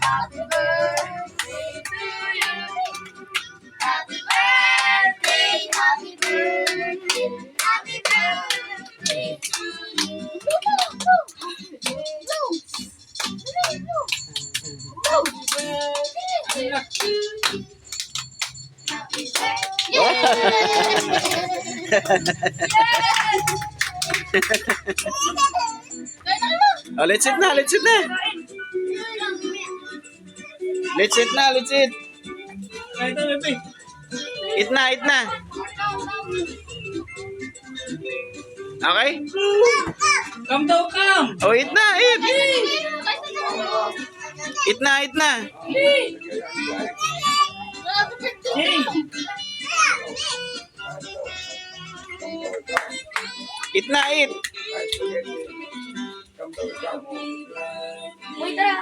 Happy birthday to you. Happy birthday, happy birthday, happy birthday to you. Happy Oh, let's eat na, let's eat na. Let's eat na, let's eat. Eat na, eat na. Okay? Come daw, come! Oh, eat na, eat. Eat na, eat na. Hey! Eat na, eat. Uy, tara,